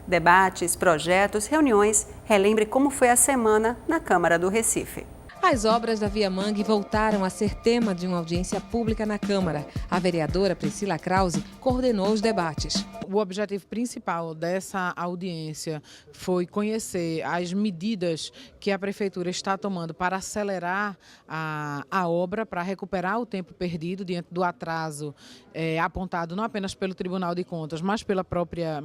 Debates, projetos, reuniões. Relembre como foi a semana na Câmara do Recife. As obras da Via Mangue voltaram a ser tema de uma audiência pública na Câmara. A vereadora Priscila Krause coordenou os debates. O objetivo principal dessa audiência foi conhecer as medidas que a Prefeitura está tomando para acelerar a obra, para recuperar o tempo perdido diante do atraso apontado não apenas pelo Tribunal de Contas, mas pela própria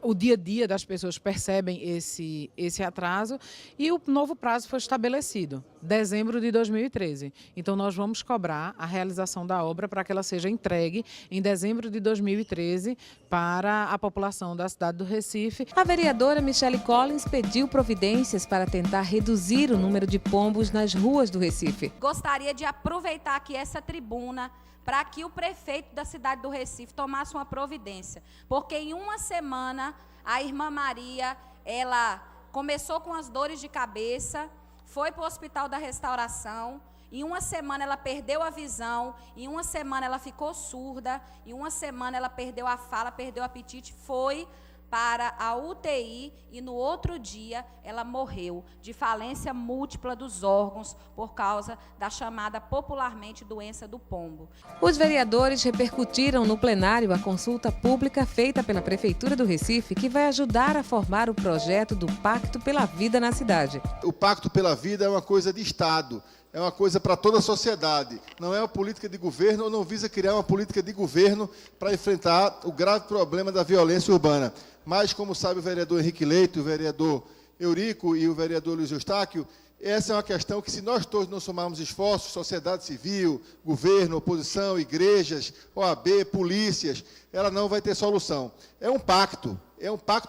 o dia a dia das pessoas percebem esse atraso, e o novo prazo foi estabelecido, dezembro de 2013. Então nós vamos cobrar a realização da obra para que ela seja entregue em dezembro de 2013 para a população da cidade do Recife. A vereadora Michele Collins pediu providências para tentar reduzir o número de pombos nas ruas do Recife. Gostaria de aproveitar aqui essa tribuna para que o prefeito da cidade do Recife tomasse uma providência, porque em uma semana a irmã Maria, ela começou com as dores de cabeça, foi para o Hospital da Restauração, em uma semana ela perdeu a visão, em uma semana ela ficou surda, em uma semana ela perdeu a fala, perdeu o apetite, foi para a UTI e no outro dia ela morreu de falência múltipla dos órgãos por causa da chamada popularmente doença do pombo. Os vereadores repercutiram no plenário a consulta pública feita pela Prefeitura do Recife, que vai ajudar a formar o projeto do Pacto pela Vida na cidade. O Pacto pela Vida é uma coisa de Estado. É uma coisa para toda a sociedade, não é uma política de governo, ou não visa criar uma política de governo para enfrentar o grave problema da violência urbana. Mas, como sabe o vereador Henrique Leite, o vereador Eurico e o vereador Luiz Eustáquio, essa é uma questão que, se nós todos não somarmos esforços, sociedade civil, governo, oposição, igrejas, OAB, polícias, ela não vai ter solução. É um pacto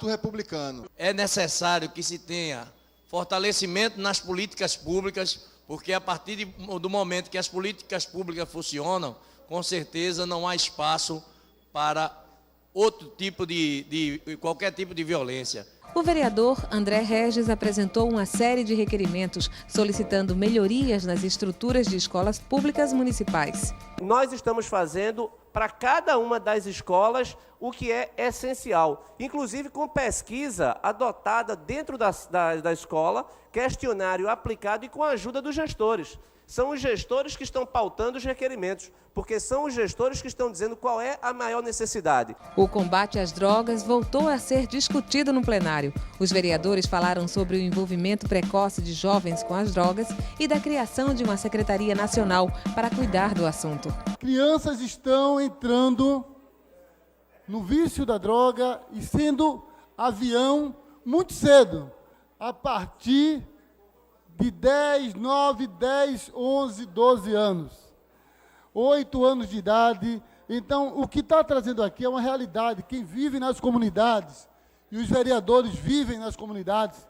republicano. É necessário que se tenha fortalecimento nas políticas públicas, porque a partir do momento que as políticas públicas funcionam, com certeza não há espaço para qualquer tipo de violência. O vereador André Regis apresentou uma série de requerimentos solicitando melhorias nas estruturas de escolas públicas municipais. Nós estamos fazendo para cada uma das escolas o que é essencial, inclusive com pesquisa adotada dentro da escola, questionário aplicado e com a ajuda dos gestores. São os gestores que estão pautando os requerimentos, porque são os gestores que estão dizendo qual é a maior necessidade. O combate às drogas voltou a ser discutido no plenário. Os vereadores falaram sobre o envolvimento precoce de jovens com as drogas e da criação de uma secretaria nacional para cuidar do assunto. Crianças estão entrando no vício da droga e sendo avião muito cedo, a partir de 10, 9, 10, 11, 12 anos, 8 anos de idade. Então, o que está trazendo aqui é uma realidade. Quem vive nas comunidades, e os vereadores vivem nas comunidades,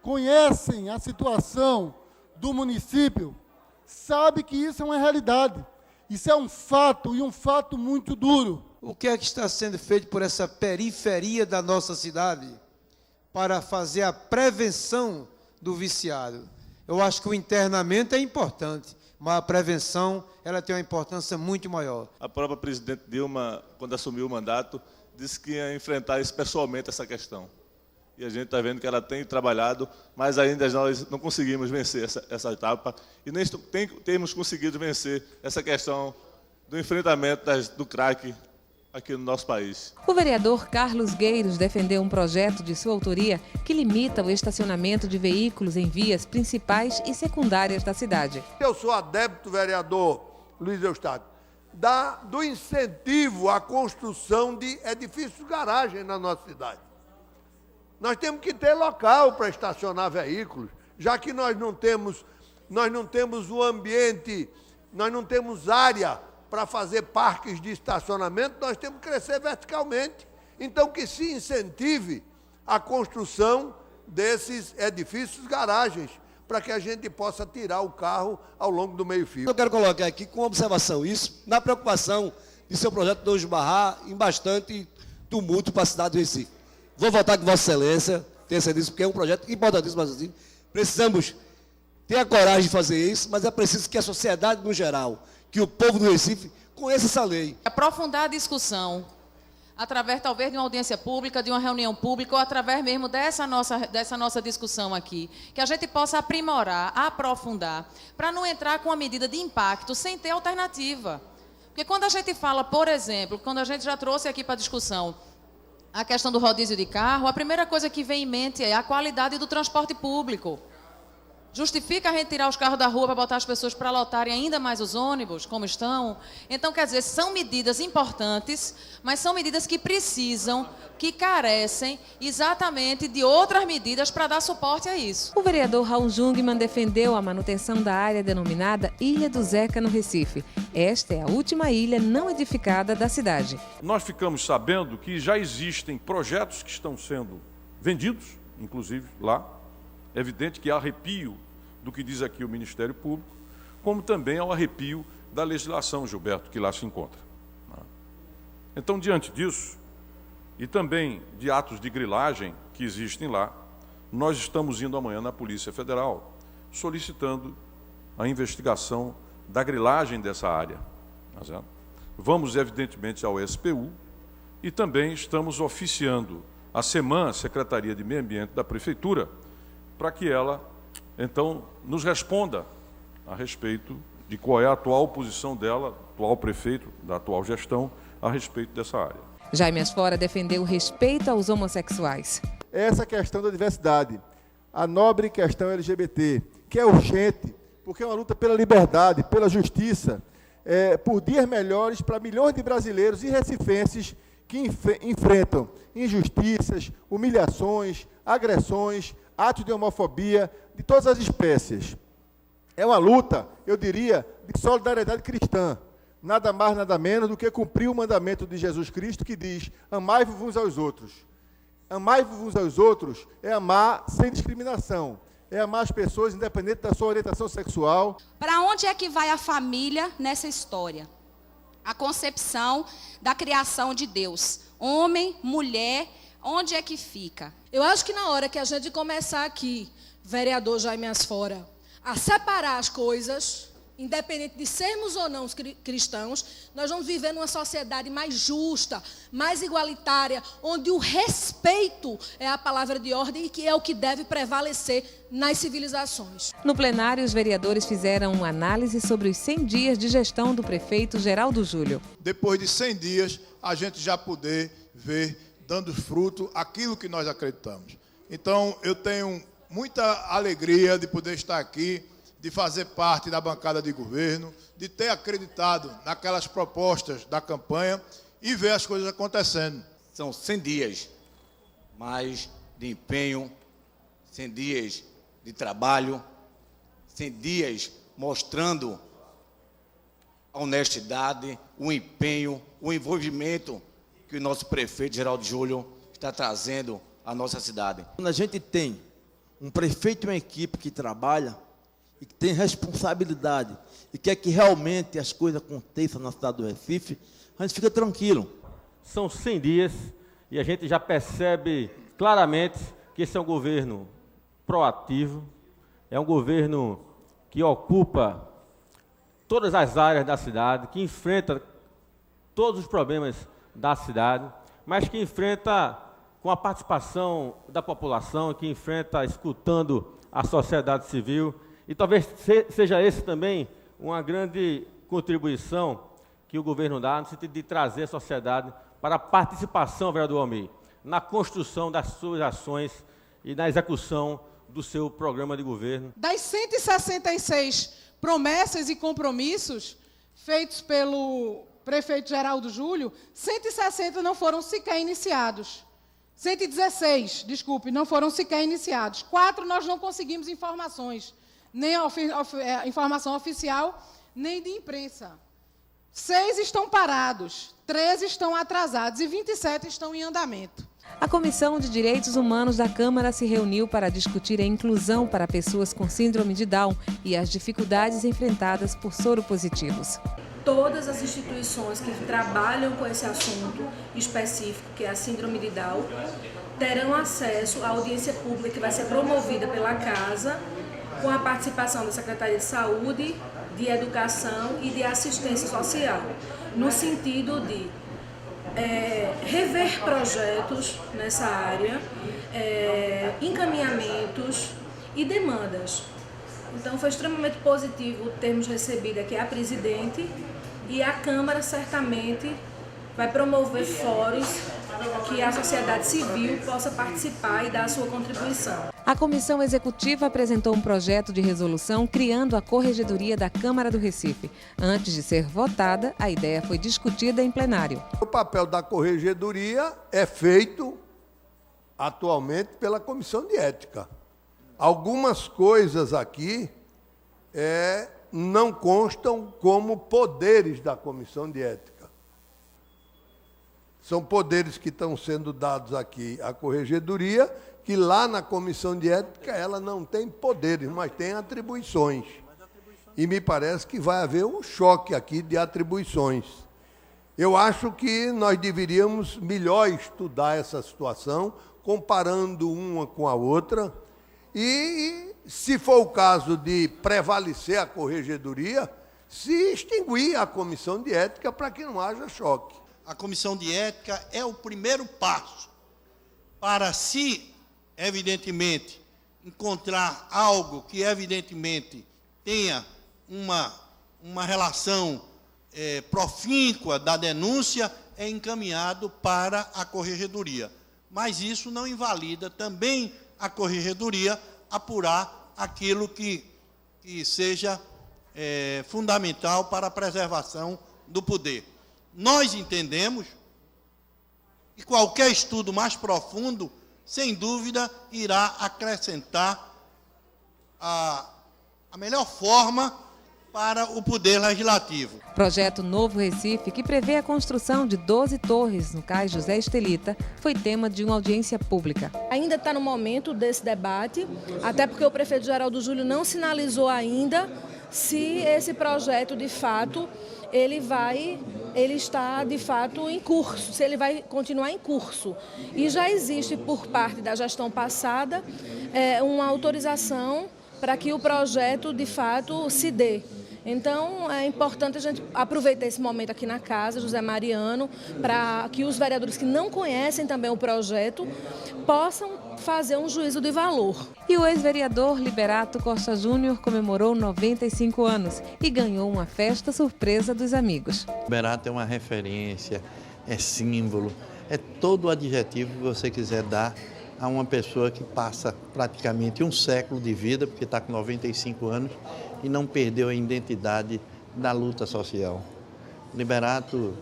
conhecem a situação do município, sabe que isso é uma realidade. Isso é um fato, e um fato muito duro. O que é que está sendo feito por essa periferia da nossa cidade para fazer a prevenção do viciado? Eu acho que o internamento é importante, mas a prevenção ela tem uma importância muito maior. A própria presidente Dilma, quando assumiu o mandato, disse que ia enfrentar pessoalmente essa questão. E a gente está vendo que ela tem trabalhado, mas ainda nós não conseguimos vencer essa etapa. E nem temos conseguido vencer essa questão do enfrentamento do crack aqui no nosso país. O vereador Carlos Gueiros defendeu um projeto de sua autoria que limita o estacionamento de veículos em vias principais e secundárias da cidade. Eu sou adepto, vereador Luiz Eustáquio, do incentivo à construção de edifícios garagem na nossa cidade. Nós temos que ter local para estacionar veículos, já que nós não temos o ambiente, nós não temos área para fazer parques de estacionamento, nós temos que crescer verticalmente. Então, que se incentive a construção desses edifícios garagens, para que a gente possa tirar o carro ao longo do meio-fio. Eu quero colocar aqui com observação isso, na preocupação de seu projeto de hoje esbarrar em bastante tumulto para a cidade do Recife. Vou votar com Vossa Excelência, tenha certeza, porque é um projeto importantíssimo, mas assim, precisamos ter a coragem de fazer isso, mas é preciso que a sociedade no geral, que o povo do Recife conheça essa lei. Aprofundar a discussão através talvez de uma audiência pública, de uma reunião pública, ou através mesmo dessa nossa discussão aqui, que a gente possa aprimorar, aprofundar, para não entrar com uma medida de impacto sem ter alternativa. Porque quando a gente fala, por exemplo, quando a gente já trouxe aqui para a discussão a questão do rodízio de carro, a primeira coisa que vem em mente é a qualidade do transporte público. Justifica a gente tirar os carros da rua para botar as pessoas para lotarem ainda mais os ônibus, como estão? Então, quer dizer, são medidas importantes, mas são medidas que precisam, que carecem exatamente de outras medidas para dar suporte a isso. O vereador Raul Jungmann defendeu a manutenção da área denominada Ilha do Zeca, no Recife. Esta é a última ilha não edificada da cidade. Nós ficamos sabendo que já existem projetos que estão sendo vendidos, inclusive lá. É evidente que há arrepio do que diz aqui o Ministério Público, como também ao arrepio da legislação, Gilberto, que lá se encontra. Então, diante disso, e também de atos de grilagem que existem lá, nós estamos indo amanhã na Polícia Federal, solicitando a investigação da grilagem dessa área. Vamos, evidentemente, ao SPU e também estamos oficiando a SEMAN, Secretaria de Meio Ambiente da Prefeitura, para que ela, então, nos responda a respeito de qual é a atual posição dela, atual prefeito, da atual gestão, a respeito dessa área. Jaime Asfora defendeu o respeito aos homossexuais. Essa questão da diversidade, a nobre questão LGBT, que é urgente, porque é uma luta pela liberdade, pela justiça, por dias melhores para milhões de brasileiros e recifenses que enfrentam injustiças, humilhações, agressões, atos de homofobia de todas as espécies. É uma luta, eu diria, de solidariedade cristã. Nada mais, nada menos do que cumprir o mandamento de Jesus Cristo que diz: amai-vos uns aos outros. Amai-vos uns aos outros é amar sem discriminação. É amar as pessoas independente da sua orientação sexual. Para onde é que vai a família nessa história? A concepção da criação de Deus. Homem, mulher, onde é que fica? Eu acho que na hora que a gente começar aqui, vereador Jaime Asfora, a separar as coisas, independente de sermos ou não cristãos, nós vamos viver numa sociedade mais justa, mais igualitária, onde o respeito é a palavra de ordem e que é o que deve prevalecer nas civilizações. No plenário, os vereadores fizeram uma análise sobre os 100 dias de gestão do prefeito Geraldo Júlio. Depois de 100 dias, a gente já poder ver dando fruto aquilo que nós acreditamos. Então, eu tenho muita alegria de poder estar aqui, de fazer parte da bancada de governo, de ter acreditado naquelas propostas da campanha e ver as coisas acontecendo. São 100 dias mais de empenho, 100 dias de trabalho, 100 dias mostrando a honestidade, o empenho, o envolvimento que o nosso prefeito Geraldo Júlio está trazendo à nossa cidade. Quando a gente tem um prefeito e uma equipe que trabalha e que tem responsabilidade e quer que realmente as coisas aconteçam na cidade do Recife, a gente fica tranquilo. São 100 dias e a gente já percebe claramente que esse é um governo proativo, é um governo que ocupa todas as áreas da cidade, que enfrenta todos os problemas da cidade, mas que enfrenta com a participação da população, que enfrenta escutando a sociedade civil, e talvez seja esse também uma grande contribuição que o governo dá, no sentido de trazer a sociedade para a participação, vereador Almir, na construção das suas ações e na execução do seu programa de governo. Das 166 promessas e compromissos feitos pelo prefeito Geraldo Júlio, 160 não foram sequer iniciados. 116, desculpe, não foram sequer iniciados. 4 nós não conseguimos informações, nem informação oficial, nem de imprensa. 6 estão parados, 13 estão atrasados e 27 estão em andamento. A Comissão de Direitos Humanos da Câmara se reuniu para discutir a inclusão para pessoas com síndrome de Down e as dificuldades enfrentadas por soropositivos. Todas as instituições que trabalham com esse assunto específico, que é a síndrome de Down, terão acesso à audiência pública que vai ser promovida pela Casa, com a participação da Secretaria de Saúde, de Educação e de Assistência Social, no sentido de rever projetos nessa área, encaminhamentos e demandas. Então foi extremamente positivo termos recebido aqui a presidente, e a Câmara certamente vai promover fóruns que a sociedade civil possa participar e dar a sua contribuição. A comissão executiva apresentou um projeto de resolução criando a Corregedoria da Câmara do Recife. Antes de ser votada, a ideia foi discutida em plenário. O papel da Corregedoria é feito atualmente pela Comissão de Ética. Algumas coisas aqui não constam como poderes da Comissão de Ética. São poderes que estão sendo dados aqui à Corregedoria, que lá na Comissão de Ética ela não tem poderes, mas tem atribuições. E me parece que vai haver um choque aqui de atribuições. Eu acho que nós deveríamos melhor estudar essa situação, comparando uma com a outra, e, se for o caso de prevalecer a Corregedoria, se extinguir a Comissão de Ética para que não haja choque. A Comissão de Ética é o primeiro passo para, se, evidentemente, encontrar algo que, evidentemente, tenha uma relação profíncua da denúncia, é encaminhado para a Corregedoria. Mas isso não invalida também a Corregedoria apurar aquilo que seja fundamental para a preservação do poder. Nós entendemos que qualquer estudo mais profundo, sem dúvida, irá acrescentar a melhor forma para o Poder Legislativo. Projeto Novo Recife, que prevê a construção de 12 torres no Cais José Estelita, foi tema de uma audiência pública. Ainda está no momento desse debate, até porque o prefeito Geraldo Júlio não sinalizou ainda se esse projeto, de fato, ele está, de fato, em curso, se ele vai continuar em curso. E já existe, por parte da gestão passada, uma autorização para que o projeto, de fato, se dê. Então, é importante a gente aproveitar esse momento aqui na Casa José Mariano, para que os vereadores que não conhecem também o projeto possam fazer um juízo de valor. E o ex-vereador Liberato Costa Júnior comemorou 95 anos e ganhou uma festa surpresa dos amigos. Liberato é uma referência, é símbolo, é todo o adjetivo que você quiser dar a uma pessoa que passa praticamente um século de vida, porque está com 95 anos, e não perdeu a identidade da luta social. Liberato,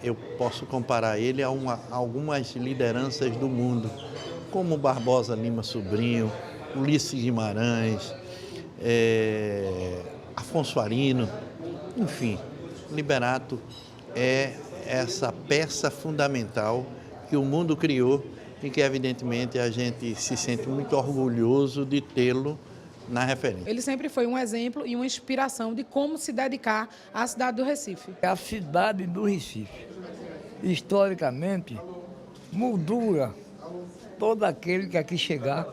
eu posso comparar ele a algumas lideranças do mundo, como Barbosa Lima Sobrinho, Ulisses Guimarães, Afonso Arino, enfim. Liberato é essa peça fundamental que o mundo criou e que, evidentemente, a gente se sente muito orgulhoso de tê-lo na referência. Ele sempre foi um exemplo e uma inspiração de como se dedicar à cidade do Recife. A cidade do Recife, historicamente, moldura todo aquele que aqui chegar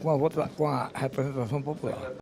com a representação popular.